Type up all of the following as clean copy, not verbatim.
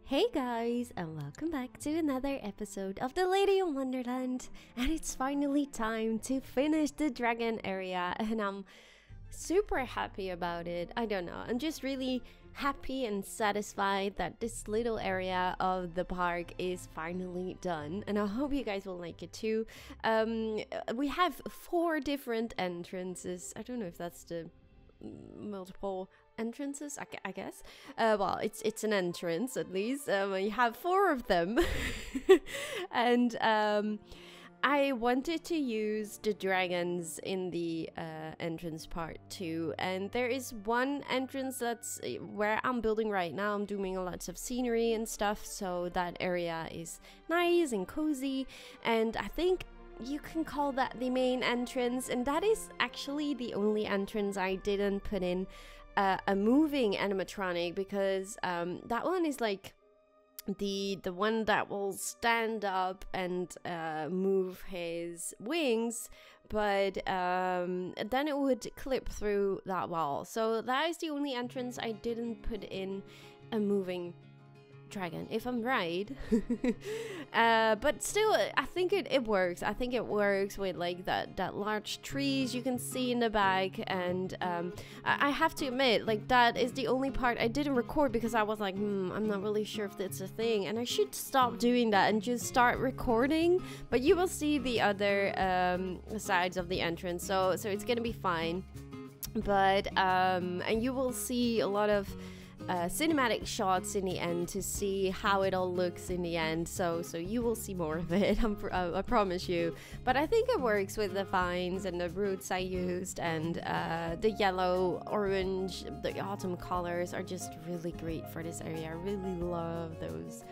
Hey guys, and welcome back to another episode of DeLady in Wonderland. And it's finally time to finish the dragon area, and I'm super happy about it. I don't know, I'm just really happy and satisfied that this little area of the park is finally done, and I hope you guys will like it too. We have 4 different entrances. I don't know if that's the multiple entrances, I guess. Well, it's an entrance at least. You have 4 of them. And I wanted to use the dragons in the entrance part too, and there is one entrance that's where I'm building right now. I'm doing lots of scenery and stuff, so that area is nice and cozy, and I think you can call that the main entrance, and that is actually the only entrance I didn't put in a moving animatronic, because that one is like the one that will stand up and move his wings, but then it would clip through that wall. So that is the only entrance I didn't put in a moving dragon, if I'm right. But still, I think it works. I think it works with like that large trees you can see in the back, and I have to admit, like, that is the only part I didn't record because I was like, I'm not really sure if that's a thing, and I should stop doing that and just start recording. But you will see the other sides of the entrance, so it's gonna be fine. But and you will see a lot of cinematic shots in the end to see how it all looks in the end, so you will see more of it. I promise you. But I think it works with the vines and the roots I used, and the yellow, orange, the autumn colors are just really great for this area. I really love those.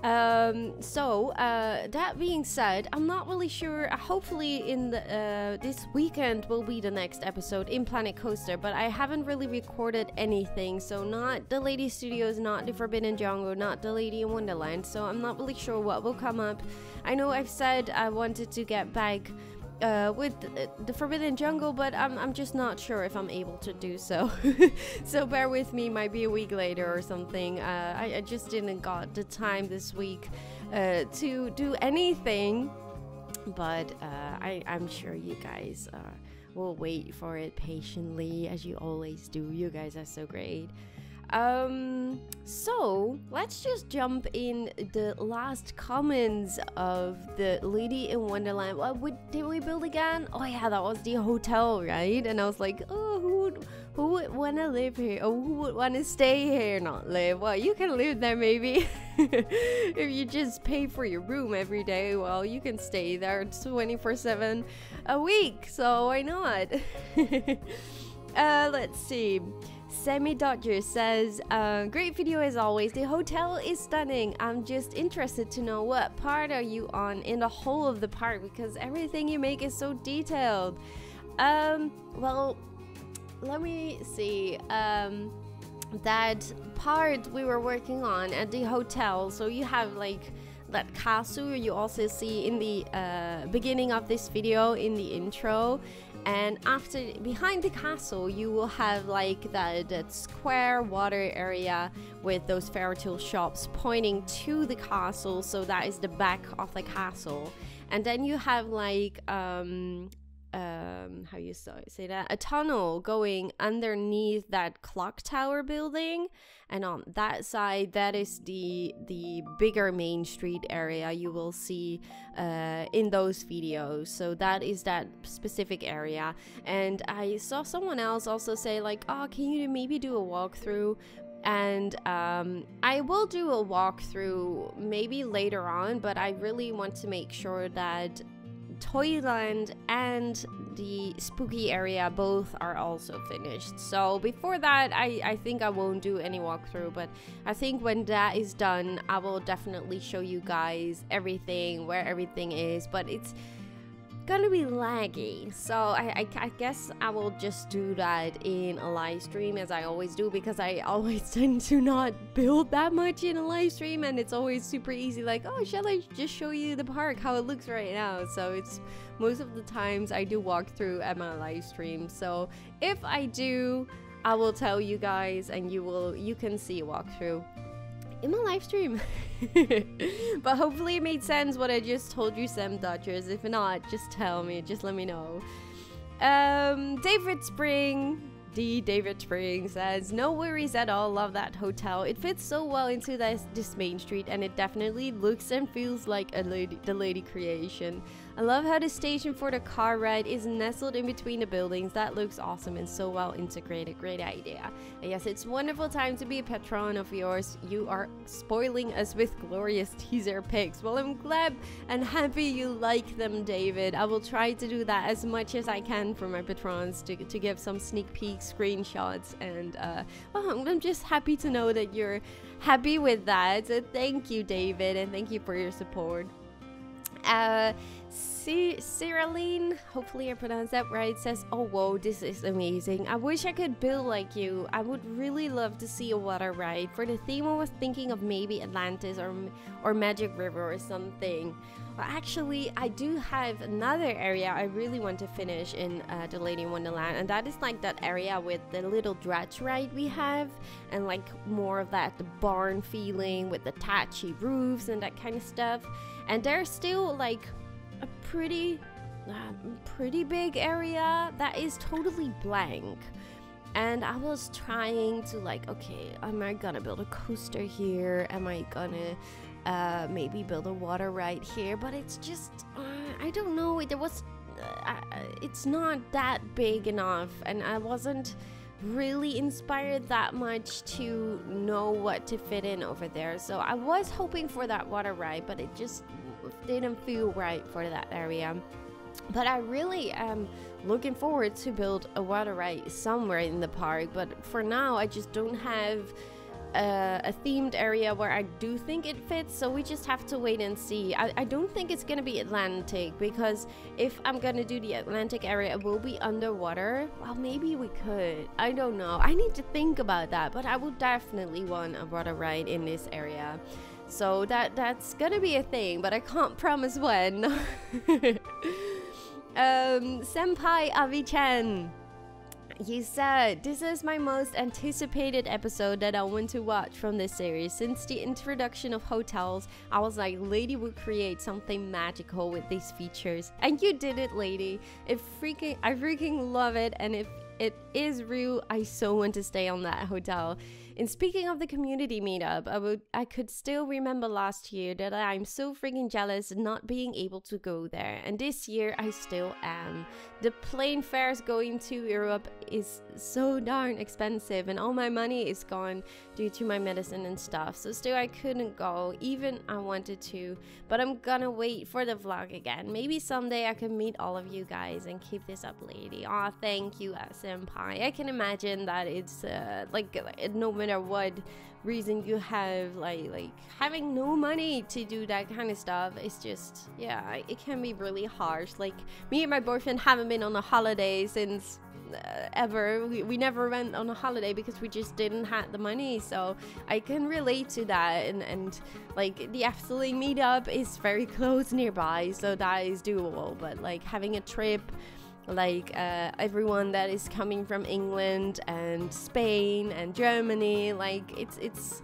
That being said, I'm not really sure. Hopefully in the this weekend will be the next episode in Planet Coaster, but I haven't really recorded anything, so not the Lady Studios, not the Forbidden Jungle, not the Lady in Wonderland, so I'm not really sure what will come up. I know I've said I wanted to get back with the Forbidden Jungle, but I'm just not sure if I'm able to do so. So bear with me, might be a week later or something. I just didn't got the time this week to do anything, but I'm sure you guys will wait for it patiently, as you always do. You guys are so great. So let's just jump in the last comments of the Lady in Wonderland. What did we build again? Oh yeah, that was the hotel, right? And I was like, oh, who would want to live here? Or who would want to stay here, not live? Well, you can live there maybe. If you just pay for your room every day, well, you can stay there 24/7 a week, so why not? Let's see. Sammy Dodger says, great video as always. The hotel is stunning. I'm just interested to know, what part are you on in the whole of the park, because everything you make is so detailed. Well, let me see. That part we were working on at the hotel, so you have like that castle you also see in the beginning of this video, in the intro, and behind the castle you will have like that square water area with those Fairytale shops pointing to the castle, so that is the back of the castle. And then you have like how you say that, a tunnel going underneath that clock tower building, and on that side, that is the bigger main street area you will see in those videos. So that is that specific area. And I saw someone else also say like, oh, can you maybe do a walkthrough? And I will do a walkthrough maybe later on, but I really want to make sure that Toyland and the spooky area both are also finished. So before that, I think I won't do any walkthrough, but I think when that is done, I will definitely show you guys everything, where everything is. But it's gonna be laggy, so I guess I will just do that in a live stream, as I always do, because I always tend to not build that much in a live stream, and it's always super easy, like, oh, shall I just show you the park, how it looks right now? So it's most of the times I do walk through at my live stream. So if I do, I will tell you guys, and you can see a walkthrough in my live stream. But hopefully it made sense what I just told you, Sam Dodgers. If not, just tell me, just let me know. David Spring says, no worries at all, love that hotel. It fits so well into this main street, and it definitely looks and feels like a DeLady creation. I love how the station for the car ride is nestled in between the buildings. That looks awesome and so well integrated. Great idea. And yes, it's wonderful time to be a patron of yours. You are spoiling us with glorious teaser pics. Well, I'm glad and happy you like them, David. I will try to do that as much as I can for my patrons to give some sneak peek screenshots. And I'm just happy to know that you're happy with that. So thank you, David, and thank you for your support. Cyriline, hopefully I pronounced that right, says, oh whoa, this is amazing. I wish I could build like you. I would really love to see a water ride. For the theme, I was thinking of maybe Atlantis or Magic River or something. Well, actually, I do have another area I really want to finish in DeLady Wonderland, and that is like that area with the little dredge ride we have, and like more of that the barn feeling with the thatchy roofs and that kind of stuff. And there's still like a pretty big area that is totally blank, and I was trying to like, okay, am I gonna build a coaster here? Am I gonna maybe build a water ride here? But it's just I don't know, it's not that big enough, and I wasn't really inspired that much to know what to fit in over there. So I was hoping for that water ride, but it just didn't feel right for that area. But I really am looking forward to build a water ride somewhere in the park, but for now I just don't have a themed area where I do think it fits, so we just have to wait and see. I don't think it's gonna be Atlantic, because if I'm gonna do the Atlantic area, it will be underwater. Well, maybe we could, I don't know, I need to think about that, but I will definitely want a water ride in this area. So that's gonna be a thing, but I can't promise when. Senpai Avi-chan, you said, this is my most anticipated episode that I want to watch from this series. Since the introduction of hotels, I was like, Lady would create something magical with these features. And you did it, Lady. I freaking love it, and if it is real, I so want to stay on that hotel. And speaking of the community meetup, I could still remember last year that I'm so freaking jealous of not being able to go there, and this year I still am. The plane fares going to Europe is so darn expensive, and all my money is gone due to my medicine and stuff, so still I couldn't go, even I wanted to. But I'm gonna wait for the vlog again. Maybe someday I can meet all of you guys and keep this up, Lady. Aw, thank you, Senpai. I can imagine that it's like no matter what reason you have, like having no money to do that kind of stuff, it's just, yeah, it can be really harsh. Like, me and my boyfriend haven't been on a holiday since ever. We never went on a holiday because we just didn't have the money, so I can relate to that. And like, the Efteling meetup is very close nearby, so that is doable. But like, having a trip like everyone that is coming from England and Spain and Germany, like it's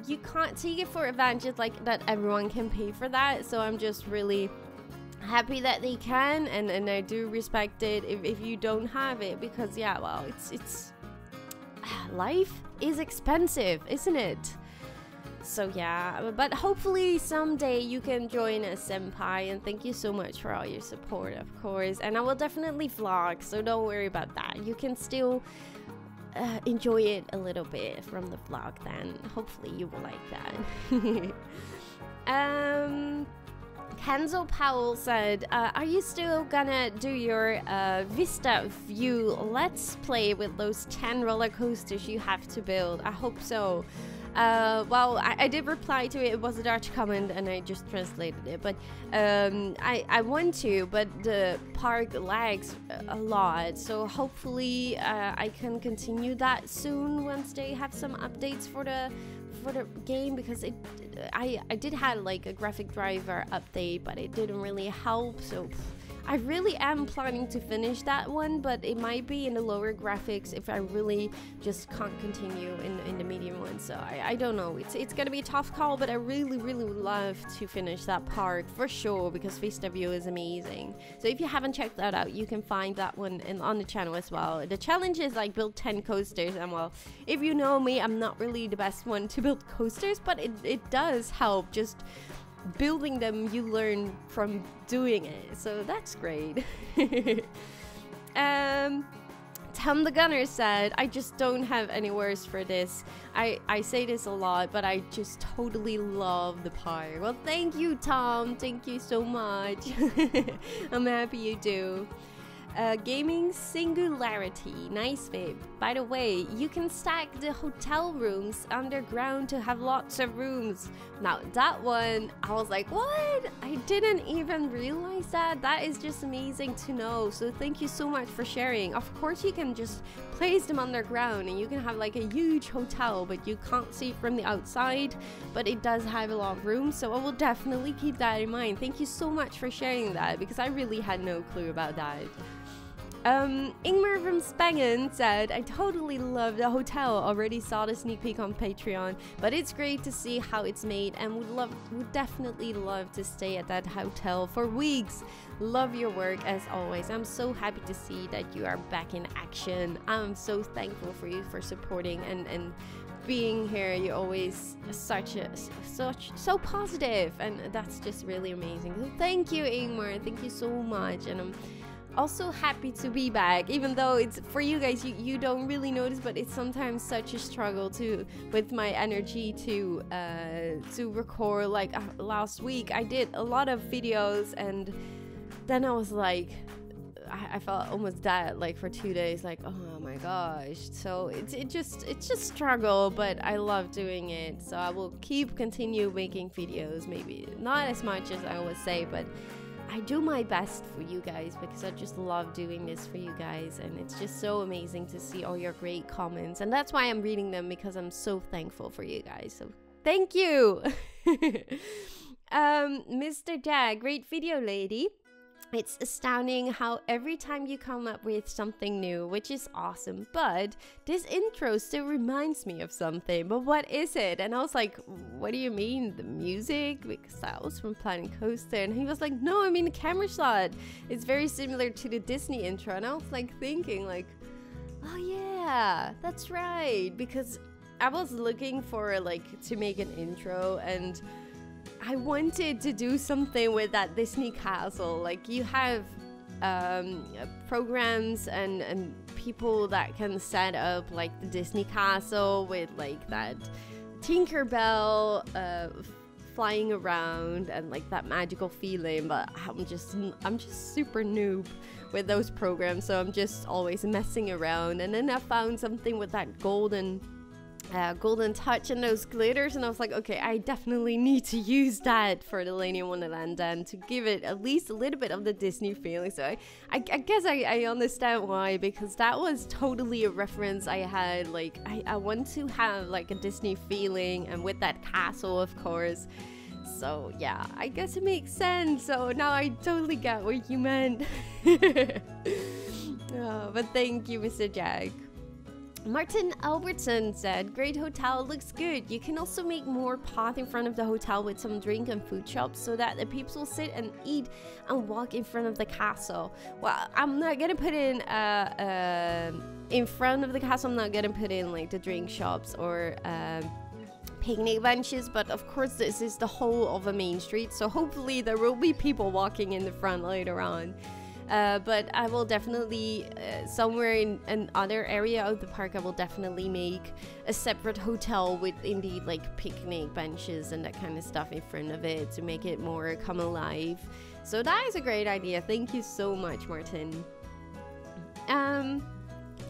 you can't take it for advantage like that everyone can pay for that. So I'm just really happy that they can, and I do respect it if you don't have it, because yeah, well, it's life is expensive, isn't it? So yeah, but hopefully someday you can join us, Senpai, and thank you so much for all your support, of course. And I will definitely vlog, so don't worry about that. You can still enjoy it a little bit from the vlog then. Hopefully you will like that. Kenzo Powell said, are you still gonna do your Vista View Let's Play with those 10 roller coasters you have to build? I hope so. Well, I did reply to it. It was a Dutch comment and I just translated it. But I want to, but the park lags a lot. So hopefully I can continue that soon once they have some updates for the game, because I did have like a graphic driver update, but it didn't really help. So I really am planning to finish that one, but it might be in the lower graphics if I really just can't continue in the medium one. So I don't know. It's gonna be a tough call, but I really would love to finish that park for sure, because Vista View is amazing. So if you haven't checked that out, you can find that one on the channel as well. The challenge is like build 10 coasters, and well, if you know me, I'm not really the best one to build coasters, but it does help. Just building them, you learn from doing it, so that's great. Tom the Gunner said, I just don't have any words for this. I say this a lot, but I just totally love the park. Well, thank you, Tom. Thank you so much. I'm happy you do. Gaming Singularity, nice babe. By the way, you can stack the hotel rooms underground to have lots of rooms. Now that one, I was like, what? I didn't even realize that. That is just amazing to know. So thank you so much for sharing. Of course you can just place them underground and you can have like a huge hotel, but you can't see it from the outside, but it does have a lot of room. So I will definitely keep that in mind. Thank you so much for sharing that, because I really had no clue about that. Ingmar from Spangen said, I totally love the hotel. Already saw the sneak peek on Patreon, but it's great to see how it's made, and would definitely love to stay at that hotel for weeks. Love your work as always. I'm so happy to see that you are back in action. I'm so thankful for you for supporting and being here. You're always so positive, and that's just really amazing. So thank you, Ingmar. Thank you so much, and I'm also happy to be back, even though it's for you guys, you don't really notice, but it's sometimes such a struggle with my energy to record. Like last week I did a lot of videos, and then I was like, I felt almost dead like for 2 days, like, oh my gosh. So it's just struggle, but I love doing it, so I will continue making videos. Maybe not as much as I always say, but I do my best for you guys, because I just love doing this for you guys, and it's just so amazing to see all your great comments, and that's why I'm reading them, because I'm so thankful for you guys. So thank you. Mr. Dad, great video, lady. It's astounding how every time you come up with something new, which is awesome, but this intro still reminds me of something. But what is it? And I was like, what do you mean, the music? Because that was from Planet Coaster. And he was like, no, I mean the camera shot. It's very similar to the Disney intro. And I was like thinking like, oh yeah, that's right. Because I was looking for like to make an intro, and I wanted to do something with that Disney castle. Like you have programs and people that can set up like the Disney castle with like that Tinkerbell flying around and like that magical feeling, but I'm just super noob with those programs, so I'm just always messing around. And then I found something with that golden touch and those glitters, and I was like, okay, I definitely need to use that for the Lady in Wonderland and to give it at least a little bit of the Disney feeling. So I guess I understand why, because that was totally a reference I had. Like I want to have like a Disney feeling, and with that castle, of course. So yeah, I guess it makes sense. So now I totally get what you meant. Oh, but thank you, Mr. Jack. Martin Albertson said, great hotel, looks good. You can also make more path in front of the hotel with some drink and food shops, so that the peeps will sit and eat and walk in front of the castle. Well, I'm not gonna put in front of the castle, I'm not gonna put in like the drink shops or picnic benches, but of course this is the whole of a main street, so hopefully there will be people walking in the front later on. But I will definitely, somewhere in another area of the park, I will definitely make a separate hotel with indeed like picnic benches and that kind of stuff in front of it to make it more come alive. So that is a great idea. Thank you so much, Martin.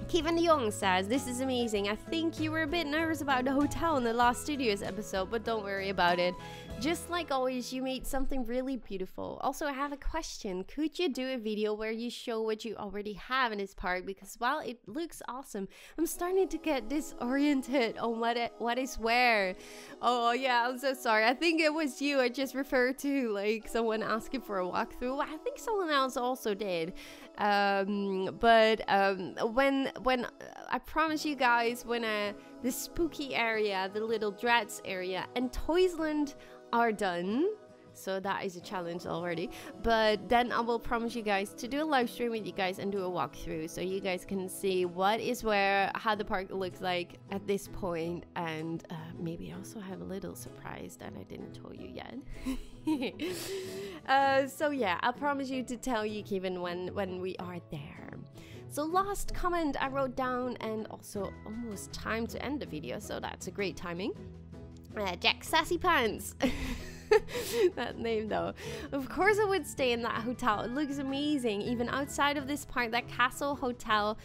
Kevin Young says, this is amazing. I think you were a bit nervous about the hotel in the last studios episode, but don't worry about it. Just like always, you made something really beautiful. Also, I have a question. Could you do a video where you show what you already have in this park? Because while it looks awesome, I'm starting to get disoriented on what is where. Oh yeah, I'm so sorry. I think it was you I just referred to, like someone asking for a walkthrough. I think someone else also did. When I promise you guys, when the spooky area, the little Dreads area, and Toysland are done, so that is a challenge already, but then I will promise you guys to do a live stream with you guys and do a walkthrough so you guys can see what is where, how the park looks like at this point, and maybe also have a little surprise that I didn't tell you yet. So yeah, I promise you to tell you Kevin when we are there. So last comment I wrote down, and also almost time to end the video, so that's a great timing. Jack Sassy Pants. That name though. Of course I would stay in that hotel. It looks amazing. Even outside of this park, that castle hotel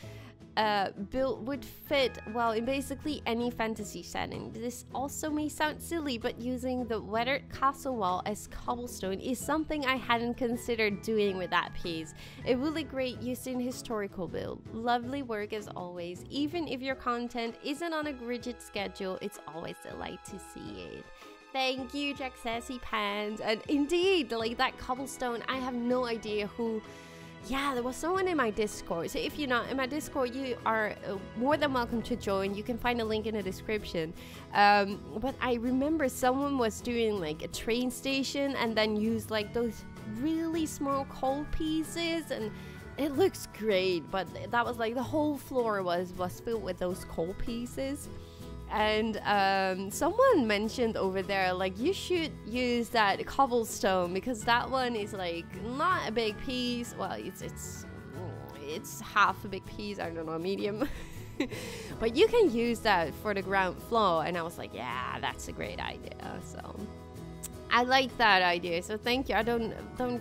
built would fit well in basically any fantasy setting. This also may sound silly, but using the weathered castle wall as cobblestone is something I hadn't considered doing with that piece. It will look great used in historical build. Lovely work as always. Even if your content isn't on a rigid schedule, it's always a delight to see it. Thank you, Jack Sassy Pants. And indeed, like that cobblestone, I have no idea who. Yeah, there was someone in my Discord. So if you're not in my Discord, you are more than welcome to join. You can find a link in the description. But I remember someone was doing like a train station and then used like those really small coal pieces, and it looks great. But that was like the whole floor was filled with those coal pieces. And someone mentioned over there, like, you should use that cobblestone because that one is like not a big piece. Well, it's half a big piece, I don't know, medium. But you can use that for the ground floor. And I was like, yeah, that's a great idea. So I like that idea, so thank you. I don't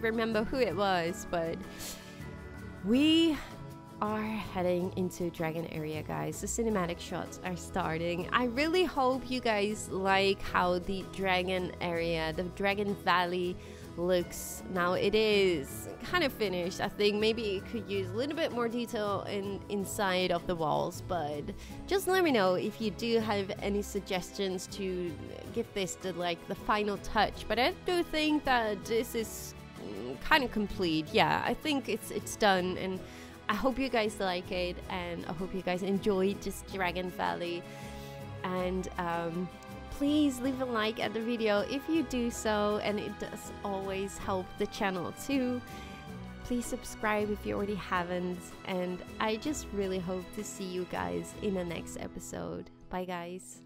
remember who it was, but we are heading into Dragon area, guys. The cinematic shots are starting. I really hope you guys like how the Dragon area, the Dragon Valley looks now. It is kind of finished. I think maybe it could use a little bit more detail inside of the walls, but just let me know if you do have any suggestions to give this the final touch. But I do think that this is kind of complete. Yeah, I think it's done, and I hope you guys like it, and I hope you guys enjoyed just Dragon Valley. And please leave a like at the video if you do so, and it does always help the channel too. Please subscribe if you already haven't, and I just really hope to see you guys in the next episode. Bye guys.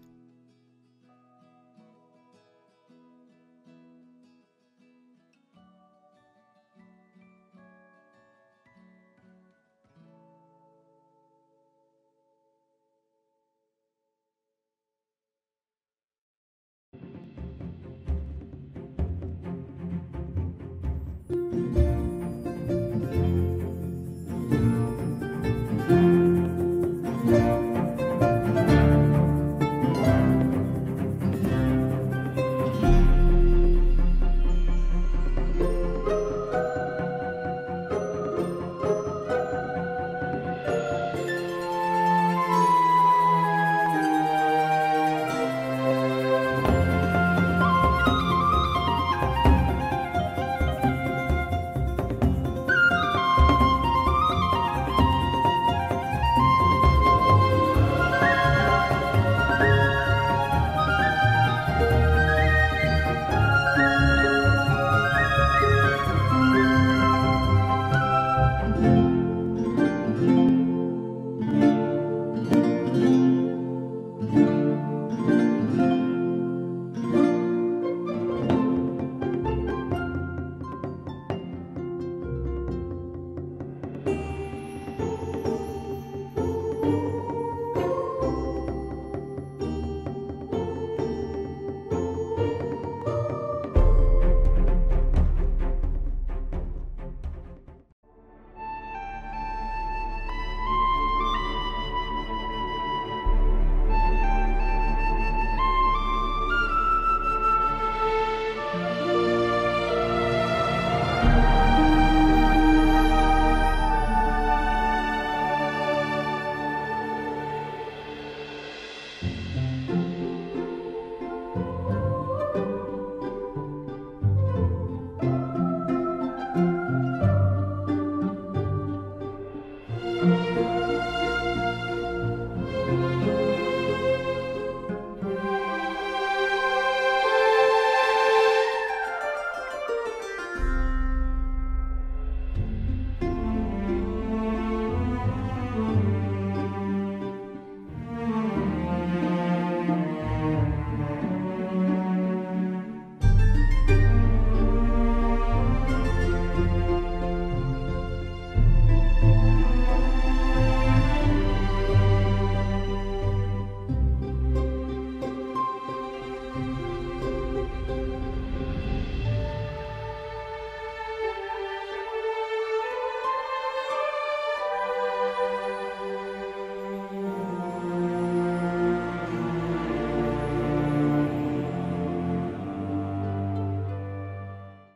Bye!